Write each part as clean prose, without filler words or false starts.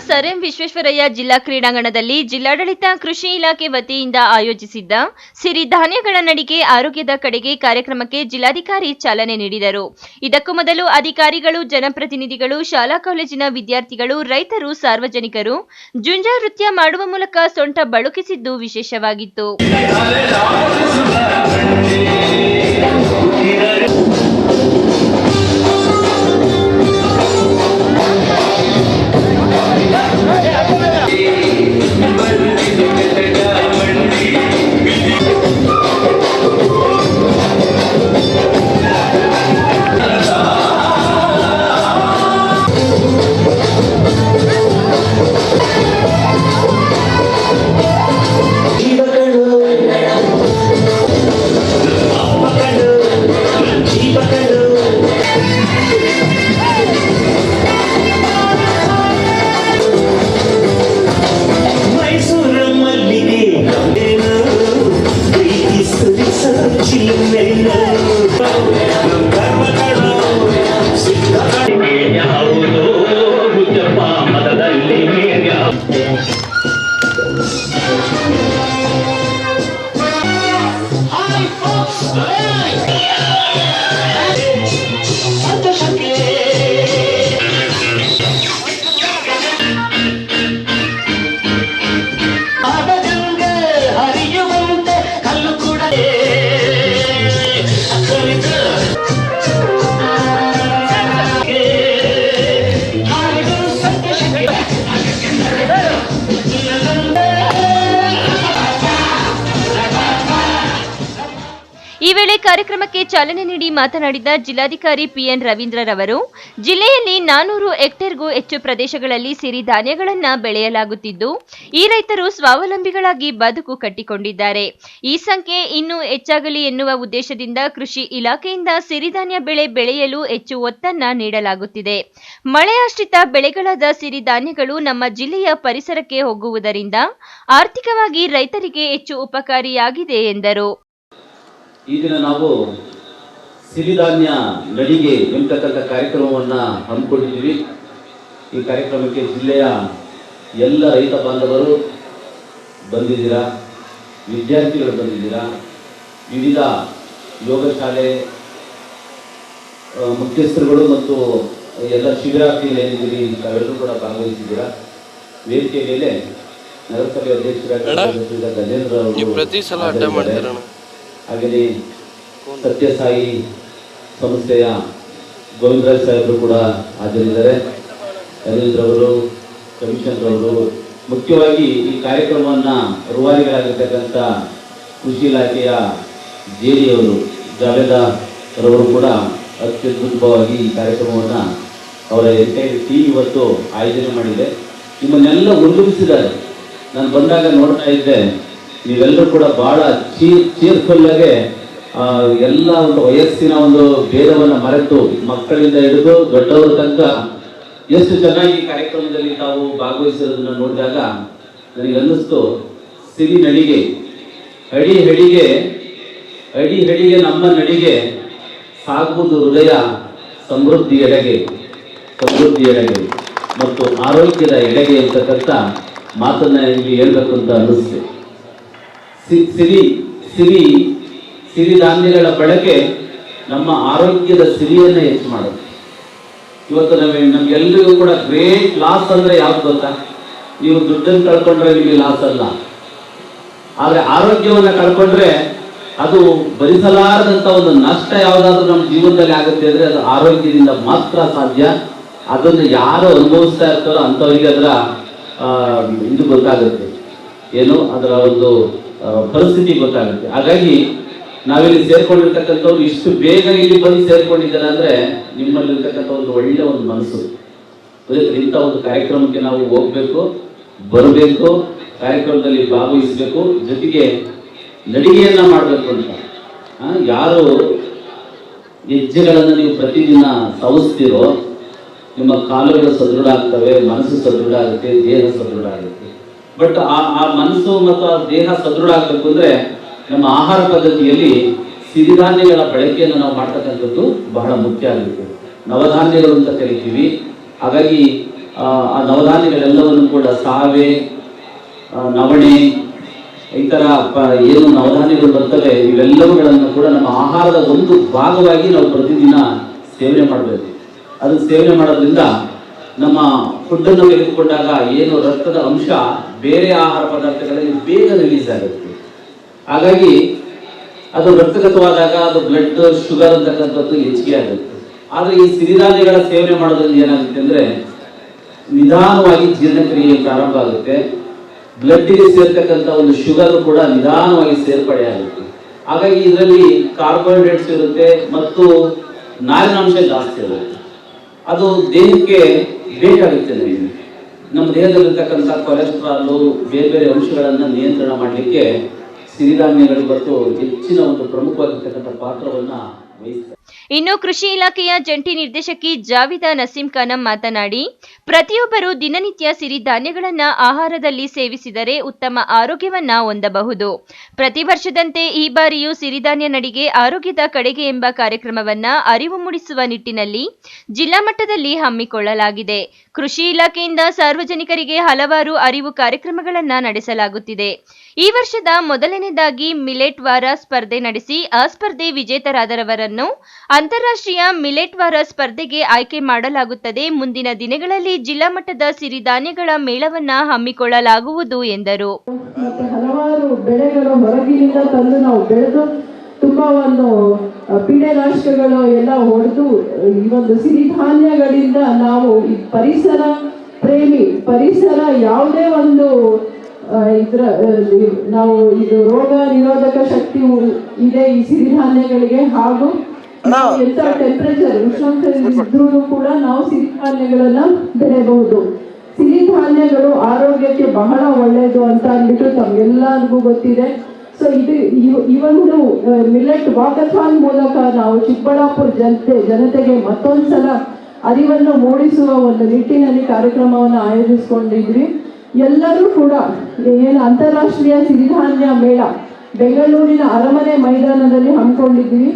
Sir M Visvesvaraya ಜಿಲ್ಲಾ ಕ್ರೀಡಾಂಗಣದಲ್ಲಿ ಜಿಲ್ಲಾಡಳಿತ ಕೃಷಿ ಇಲಾಖೆ ವತಿಯಿಂದ ಆಯೋಜಿಸಿದ್ದ ಸಿರಿಧಾನ್ಯಗಳ ನಡಿಗೆ ಆರೋಗ್ಯದ ಕಡೆಗೆ ಕಾರ್ಯಕ್ರಮಕ್ಕೆ ಜಿಲ್ಲಾಧಿಕಾರಿ ಚಾಲನೆ ನೀಡಿದರು. ಇದಕ್ಕೂ ಮೊದಲು ಅಧಿಕಾರಿಗಳು, ಜನಪ್ರತಿನಿಧಿಗಳು, ಶಾಲಾ ಕಾಲೇಜಿನ ವಿದ್ಯಾರ್ಥಿಗಳು, ರೈತರು, ಸಾರ್ವಜನಿಕರು ಜುಂಜಾ ನೃತ್ಯ ಮಾಡುವ ಮೂಲಕ ಸೊಂಟ ಬಳುಕಿಸಿದ್ದು ವಿಶೇಷವಾಗಿತ್ತು. ಈ ವೇಳೆ ಕಾರ್ಯಕ್ರಮಕ್ಕೆ ಚಾಲನೆ ನೀಡಿ ಮಾತನಾಡಿದ ಜಿಲ್ಲಾಧಿಕಾರಿ ಪಿಎನ್ ರವೀಂದ್ರರವರು, ಜಿಲ್ಲೆಯಲ್ಲಿ 400 ಹೆಕ್ಟೇರ್ಗೂ ಹೆಚ್ಚು ಪ್ರದೇಶಗಳಲ್ಲಿ ಸಿರಿಧಾನ್ಯಗಳನ್ನು ಬೆಳೆಯಲಾಗುತ್ತಿದ್ದು, ಈ ರೈತರು ಸ್ವಾವಲಂಬಿಗಳಾಗಿ ಬದುಕು ಕಟ್ಟಿಕೊಂಡಿದ್ದಾರೆ. ಈ ಸಂಖ್ಯೆ ಇನ್ನೂ ಹೆಚ್ಚಾಗಲಿ ಎನ್ನುವ ಉದ್ದೇಶದಿಂದ ಕೃಷಿ ಇಲಾಖೆಯಿಂದ ಸಿರಿಧಾನ್ಯ ಬೆಳೆ ಬೆಳೆಯಲು ಹೆಚ್ಚು ಒತ್ತನ್ನು ನೀಡಲಾಗುತ್ತಿದೆ. ಮಳೆಯಾಶ್ರಿತ ಬೆಳೆಗಳಾದ ಸಿರಿಧಾನ್ಯಗಳು ನಮ್ಮ ಜಿಲ್ಲೆಯ ಪರಿಸರಕ್ಕೆ ಹೋಗುವುದರಿಂದ ಆರ್ಥಿಕವಾಗಿ ರೈತರಿಗೆ ಹೆಚ್ಚು ಉಪಕಾರಿಯಾಗಿದೆ ಎಂದರು. ಈ ದಿನ ನಾವು ಸಿರಿಧಾನ್ಯ ನಡಿಗೆ ಎಂಬತಕ್ಕಂಥ ಕಾರ್ಯಕ್ರಮವನ್ನು ಹಮ್ಮಿಕೊಂಡಿದ್ದೀವಿ. ಈ ಕಾರ್ಯಕ್ರಮಕ್ಕೆ ಜಿಲ್ಲೆಯ ಎಲ್ಲ ರೈತ ಬಾಂಧವರು ಬಂದಿದ್ದೀರಾ, ವಿದ್ಯಾರ್ಥಿಗಳು ಬಂದಿದ್ದೀರಾ, ವಿವಿಧ ಯೋಗ ಶಾಲೆ ಮುಖ್ಯಸ್ಥರುಗಳು ಮತ್ತು ಎಲ್ಲ ಶಿಬಿರಾರ್ಥಿಗಳು ಏನಿದ್ದೀರಿ ತಾವೆಲ್ಲರೂ ಕೂಡ ಭಾಗವಹಿಸಿದ್ದೀರಾ. ವೇದಿಕೆ ಮೇಲೆ ನಗರಸಭೆ ಅಧ್ಯಕ್ಷರಾಗಿ ಗಜೇಂದ್ರ ಅವರು, ಹಾಗೆಯೇ ಸತ್ಯಸಾಯಿ ಸಂಸ್ಥೆಯ ಗೋವಿಂದರಾಜ್ ಸಾಹೇಬರು ಕೂಡ ಹಾಜರಿದ್ದಾರೆ. ರವೀಂದ್ರವರು, ಕಮಿಷನರ್ ಅವರು, ಮುಖ್ಯವಾಗಿ ಈ ಕಾರ್ಯಕ್ರಮವನ್ನು ರೂವಾರಿಗಳಾಗಿರ್ತಕ್ಕಂಥ ಕೃಷಿ ಇಲಾಖೆಯ ಜೇಡಿಯವರು ಜಾವೇದರವರು ಕೂಡ ಅತ್ಯದ್ಭುತವಾಗಿ ಈ ಕಾರ್ಯಕ್ರಮವನ್ನು ಅವರ ಟೀಮ್ ಇವತ್ತು ಆಯೋಜನೆ ಮಾಡಿದೆ. ನಿಮ್ಮನ್ನೆಲ್ಲ ಉಲ್ಲೇಖಿಸಿದ್ದಾರೆ. ನಾನು ಬಂದಾಗ ನೋಡ್ತಾ ಇದ್ದೆ, ನೀವೆಲ್ಲರೂ ಕೂಡ ಬಹಳ ಚೀರ್ಫುಲ್ಲಾಗೆ ಎಲ್ಲ ಒಂದು ವಯಸ್ಸಿನ ಒಂದು ಭೇದವನ್ನು ಮರೆತು ಮಕ್ಕಳಿಂದ ಹಿಡಿದು ದೊಡ್ಡವರ ತನಕ ಎಷ್ಟು ಚೆನ್ನಾಗಿ ಈ ಕಾರ್ಯಕ್ರಮದಲ್ಲಿ ತಾವು ಭಾಗವಹಿಸೋದನ್ನು ನೋಡಿದಾಗ ನನಗೆ ಅನ್ನಿಸ್ತು, ಸಿರಿ ನಡಿಗೆ ಅಡಿ ಹೆಡಿಗೆ ನಮ್ಮ ನಡಿಗೆ ಸಾಗುವುದು ಹೃದಯ ಸಮೃದ್ಧಿ ಎಡೆಗೆ ಮತ್ತು ಆರೋಗ್ಯದ ಎಡೆಗೆ ಅಂತಕ್ಕಂಥ ಮಾತನ್ನ ಇಲ್ಲಿ ಹೇಳ್ಬೇಕು ಅಂತ ಅನ್ನಿಸ್ತು. ಸಿರಿಧಾನ್ಯಗಳ ಬಳಕೆ ನಮ್ಮ ಆರೋಗ್ಯದ ಸಿರಿಯನ್ನು ಹೆಚ್ಚು ಮಾಡುತ್ತೆ. ಇವತ್ತು ನಮ್ಗೆಲ್ಲರಿಗೂ ಕೂಡ ಗ್ರೇಟ್ ಲಾಸ್ ಅಂದ್ರೆ ಯಾವ್ದು ಗೊತ್ತಾ? ನೀವು ದುಡ್ಡನ್ನು ಕಳ್ಕೊಂಡ್ರೆ ನಿಮಗೆ ಲಾಸ್ ಅಲ್ಲ, ಆದರೆ ಆರೋಗ್ಯವನ್ನು ಕಳ್ಕೊಂಡ್ರೆ ಅದು ಭರಿಸಲಾರದಂತ ಒಂದು ನಷ್ಟ ಯಾವುದಾದ್ರೂ ನಮ್ಮ ಜೀವನದಲ್ಲಿ ಆಗುತ್ತೆ ಅಂದ್ರೆ ಅದು ಆರೋಗ್ಯದಿಂದ ಮಾತ್ರ ಸಾಧ್ಯ. ಅದನ್ನು ಯಾರು ಅನುಭವಿಸ್ತಾ ಇರ್ತಾರೋ ಅಂಥವರಿಗೆ ಅದರ ಇದು ಗೊತ್ತಾಗುತ್ತೆ, ಏನು ಅದರ ಒಂದು ಪರಿಸ್ಥಿತಿ ಗೊತ್ತಾಗುತ್ತೆ. ಹಾಗಾಗಿ ನಾವಿಲ್ಲಿ ಸೇರ್ಕೊಂಡಿರ್ತಕ್ಕಂಥವ್ರು ಇಷ್ಟು ಬೇಗ ಇಲ್ಲಿ ಬಂದು ಸೇರ್ಕೊಂಡಿದ್ದಾರೆ ಅಂದ್ರೆ ನಿಮ್ಮಲ್ಲಿರ್ತಕ್ಕಂಥ ಒಂದು ಒಳ್ಳೆ ಒಂದು ಮನಸ್ಸು. ಇಂಥ ಒಂದು ಕಾರ್ಯಕ್ರಮಕ್ಕೆ ನಾವು ಹೋಗ್ಬೇಕು, ಬರಬೇಕು, ಕಾರ್ಯಕ್ರಮದಲ್ಲಿ ಭಾಗವಹಿಸಬೇಕು, ಜೊತೆಗೆ ನಡಿಗೆಯನ್ನ ಮಾಡಬೇಕು ಅಂತ. ಯಾರು ಹೆಜ್ಜೆಗಳನ್ನು ನೀವು ಪ್ರತಿದಿನ ಸವಿಸ್ತಿರೋ ನಿಮ್ಮ ಕಾಲುಗಳು ಸದೃಢ ಆಗ್ತವೆ, ಮನಸ್ಸು ಸದೃಢ ಆಗುತ್ತೆ, ದೇಹ ಸದೃಢ ಆಗುತ್ತೆ. ಬಟ್ ಆ ಮನಸ್ಸು ಮತ್ತು ಆ ದೇಹ ಸದೃಢ ಆಗಬೇಕು ಅಂದ್ರೆ ನಮ್ಮ ಆಹಾರ ಪದ್ಧತಿಯಲ್ಲಿ ಸಿರಿಧಾನ್ಯಗಳ ಬಳಕೆಯನ್ನು ನಾವು ಮಾಡ್ತಕ್ಕಂಥದ್ದು ಬಹಳ ಮುಖ್ಯ ಆಗುತ್ತೆ. ನವಧಾನ್ಯಗಳು ಅಂತ ಕರಿತೀವಿ. ಹಾಗಾಗಿ ಆ ನವಧಾನ್ಯಗಳೆಲ್ಲವನ್ನು ಕೂಡ ಸಾವೆ, ನವಣೆ, ಈ ಥರ ಏನು ನವಧಾನ್ಯಗಳು ಬರ್ತವೆ ಇವೆಲ್ಲವುಗಳನ್ನು ಕೂಡ ನಮ್ಮ ಆಹಾರದ ಒಂದು ಭಾಗವಾಗಿ ನಾವು ಪ್ರತಿದಿನ ಸೇವನೆ ಮಾಡಬೇಕು. ಅದು ಸೇವನೆ ಮಾಡೋದ್ರಿಂದ ನಮ್ಮ ಫುಡ್ಡನ್ನು ತೆಗೆದುಕೊಂಡಾಗ ಏನು ರಕ್ತದ ಅಂಶ ಬೇರೆ ಆಹಾರ ಪದಾರ್ಥಗಳಲ್ಲಿ ಬೇಗ ರಿಲೀಸ್ ಆಗುತ್ತೆ. ಹಾಗಾಗಿ ಅದು ರಕ್ತಗತವಾದಾಗ ಅದು ಬ್ಲಡ್ ಶುಗರ್ ಅಂತಕ್ಕಂಥದ್ದು ಹೆಚ್ಚಿಗೆ ಆಗುತ್ತೆ. ಆದರೆ ಈ ಸಿರಿಧಾನ್ಯಗಳ ಸೇವನೆ ಮಾಡೋದ್ರಿಂದ ಏನಾಗುತ್ತೆ ಅಂದರೆ ನಿಧಾನವಾಗಿ ಜೀರ್ಣಕ್ರಿಯೆ ಪ್ರಾರಂಭ ಆಗುತ್ತೆ. ಬ್ಲಡ್ಗೆ ಸೇರ್ತಕ್ಕಂಥ ಒಂದು ಶುಗರ್ ಕೂಡ ನಿಧಾನವಾಗಿ ಸೇರ್ಪಡೆ ಆಗುತ್ತೆ. ಹಾಗಾಗಿ ಇದರಲ್ಲಿ ಕಾರ್ಬೋಹೈಡ್ರೇಟ್ಸ್ ಇರುತ್ತೆ ಮತ್ತು ನಾರಿನಾಂಶ ಜಾಸ್ತಿ ಇರುತ್ತೆ. ಅದು ದೇಹಕ್ಕೆ ಬೇಕಾಗುತ್ತೆ. ನಮ್ಮ ದೇಹದಲ್ಲಿರ್ತಕ್ಕಂಥ ಕೊಲೆಸ್ಟ್ರಾಲು ಬೇರೆ ಬೇರೆ ಅಂಶಗಳನ್ನು ನಿಯಂತ್ರಣ ಮಾಡಲಿಕ್ಕೆ ಸಿರಿಧಾನ್ಯಗಳು ಇವತ್ತು ಹೆಚ್ಚಿನ ಒಂದು ಪ್ರಮುಖವಾಗಿರ್ತಕ್ಕಂಥ ಪಾತ್ರವನ್ನು ವಹಿಸ್ತವೆ. ಇನ್ನು ಕೃಷಿ ಇಲಾಖೆಯ ಜಂಟಿ ನಿರ್ದೇಶಕಿ ಜಾವಿದಾ ನಸೀಂ ಖಾನಂ ಮಾತನಾಡಿ, ಪ್ರತಿಯೊಬ್ಬರು ದಿನನಿತ್ಯ ಸಿರಿಧಾನ್ಯಗಳನ್ನು ಆಹಾರದಲ್ಲಿ ಸೇವಿಸಿದರೆ ಉತ್ತಮ ಆರೋಗ್ಯವನ್ನ ಹೊಂದಬಹುದು. ಪ್ರತಿ ವರ್ಷದಂತೆ ಈ ಬಾರಿಯೂ ಸಿರಿಧಾನ್ಯ ನಡಿಗೆ ಆರೋಗ್ಯದ ಕಡೆಗೆ ಎಂಬ ಕಾರ್ಯಕ್ರಮವನ್ನ ಅರಿವು ಮೂಡಿಸುವ ನಿಟ್ಟಿನಲ್ಲಿ ಜಿಲ್ಲಾ ಮಟ್ಟದಲ್ಲಿ ಹಮ್ಮಿಕೊಳ್ಳಲಾಗಿದೆ. ಕೃಷಿ ಇಲಾಖೆಯಿಂದ ಸಾರ್ವಜನಿಕರಿಗೆ ಹಲವಾರು ಅರಿವು ಕಾರ್ಯಕ್ರಮಗಳನ್ನ ನಡೆಸಲಾಗುತ್ತಿದೆ. ಈ ವರ್ಷದ ಮೊದಲನೇದಾಗಿ ಮಿಲೆಟ್ ವಾರ ಸ್ಪರ್ಧೆ ನಡೆಸಿ ಆ ಸ್ಪರ್ಧೆ ವಿಜೇತರಾದವರನ್ನು ಅಂತಾರಾಷ್ಟ್ರೀಯ ಮಿಲೆಟ್ ವಾರ ಸ್ಪರ್ಧೆಗೆ ಆಯ್ಕೆ ಮಾಡಲಾಗುತ್ತದೆ. ಮುಂದಿನ ದಿನಗಳಲ್ಲಿ ಜಿಲ್ಲಾ ಮಟ್ಟದ ಸಿರಿಧಾನ್ಯಗಳ ಮೇಳವನ್ನ ಹಮ್ಮಿಕೊಳ್ಳಲಾಗುವುದು ಎಂದರು. ಮತ್ತೆ ಹಲವಾರು ಬೆಳೆಗಳು ಹೊರಗಿನಿಂದ ತಂದು ನಾವು ಬೆಳೆದು ತುಂಬಾ ಒಂದು ಪೀಡೆ ರಾಷ್ಟ್ರಗಳು ಎಲ್ಲ ಹೊಡೆದು ಈ ಒಂದು ಸಿರಿಧಾನ್ಯಗಳಿಂದ ನಾವು ಈ ಪರಿಸರ ಪ್ರೇಮಿ, ಪರಿಸರ ಯಾವುದೇ ಒಂದು ನಾವು ಇದು ರೋಗ ನಿರೋಧಕ ಶಕ್ತಿ ಇದೆ ಈ ಸಿರಿಧಾನ್ಯಗಳಿಗೆ. ಹಾಗೂ ಎಂತ ಟೆಂಪರೇಚರ್ ಉಷ್ಣಾಂಶ ಇದ್ರೂ ಕೂಡ ನಾವು ಸಿರಿಧಾನ್ಯಗಳನ್ನ ಬೆಳೆಯಬಹುದು. ಸಿರಿಧಾನ್ಯಗಳು ಆರೋಗ್ಯಕ್ಕೆ ಬಹಳ ಒಳ್ಳೆಯದು ಅಂತ ಅಂದ್ಬಿಟ್ಟು ತಮ್ಗೆಲ್ಲರಿಗೂ ಗೊತ್ತಿದೆ. ಸೊ ಈ ಒಂದು ಮಿಲೆಟ್ ವಾಕಥಾನ್ ಮೂಲಕ ನಾವು ಚಿಕ್ಕಬಳ್ಳಾಪುರ ಜನತೆಗೆ ಮತ್ತೊಂದ್ಸಲ ಅರಿವನ್ನು ಮೂಡಿಸುವ ಒಂದು ನಿಟ್ಟಿನಲ್ಲಿ ಕಾರ್ಯಕ್ರಮವನ್ನು ಆಯೋಜಿಸಿಕೊಂಡಿದ್ವಿ. ಎಲ್ಲರೂ ಕೂಡ ಏನು ಅಂತಾರಾಷ್ಟ್ರೀಯ ಸಿರಿಧಾನ್ಯ ಮೇಳ ಬೆಂಗಳೂರಿನ ಅರಮನೆ ಮೈದಾನದಲ್ಲಿ ಹಮ್ಮಿಕೊಂಡಿದ್ವಿ.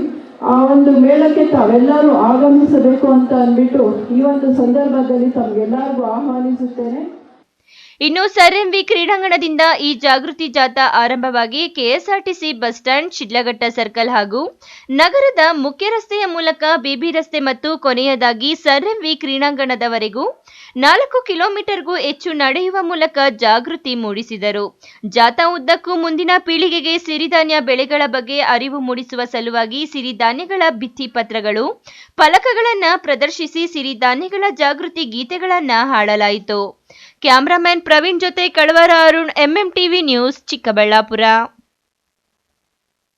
ಆ ಒಂದು ಮೇಳಕ್ಕೆ ತಾವೆಲ್ಲರೂ ಆಗಮಿಸಬೇಕು ಅಂತ ಅಂದ್ಬಿಟ್ಟು ಈ ಒಂದು ಸಂದರ್ಭದಲ್ಲಿ ತಮ್ಗೆಲ್ಲರಿಗೂ ಆಹ್ವಾನಿಸುತ್ತೇನೆ. ಇನ್ನು ಸರ್ ಎಂವಿ ಕ್ರೀಡಾಂಗಣದಿಂದ ಈ ಜಾಗೃತಿ ಜಾಥಾ ಆರಂಭವಾಗಿ KSRTC bus stand, Shidlaghatta circle ಹಾಗೂ ನಗರದ ಮುಖ್ಯ ರಸ್ತೆಯ ಮೂಲಕ ಬಿಬಿ ರಸ್ತೆ ಮತ್ತು ಕೊನೆಯದಾಗಿ ಸರ್ ಎಂವಿ ಕ್ರೀಡಾಂಗಣದವರೆಗೂ 4 ಕಿಲೋಮೀಟರ್ಗೂ ಹೆಚ್ಚು ನಡೆಯುವ ಮೂಲಕ ಜಾಗೃತಿ ಮೂಡಿಸಿದರು. ಜಾಥಾ ಉದ್ದಕ್ಕೂ ಮುಂದಿನ ಪೀಳಿಗೆಗೆ ಸಿರಿಧಾನ್ಯ ಬೆಳೆಗಳ ಬಗ್ಗೆ ಅರಿವು ಮೂಡಿಸುವ ಸಲುವಾಗಿ ಸಿರಿಧಾನ್ಯಗಳ ಭಿತ್ತಿ ಪತ್ರಗಳು, ಫಲಕಗಳನ್ನು ಪ್ರದರ್ಶಿಸಿ ಸಿರಿಧಾನ್ಯಗಳ ಜಾಗೃತಿ ಗೀತೆಗಳನ್ನ ಹಾಡಲಾಯಿತು. ಕ್ಯಾಮರಾಮನ್ ಪ್ರವೀಣ್ ಜೊತೆ ಕಳವರ Arun, MM TV news, Chikkaballapur.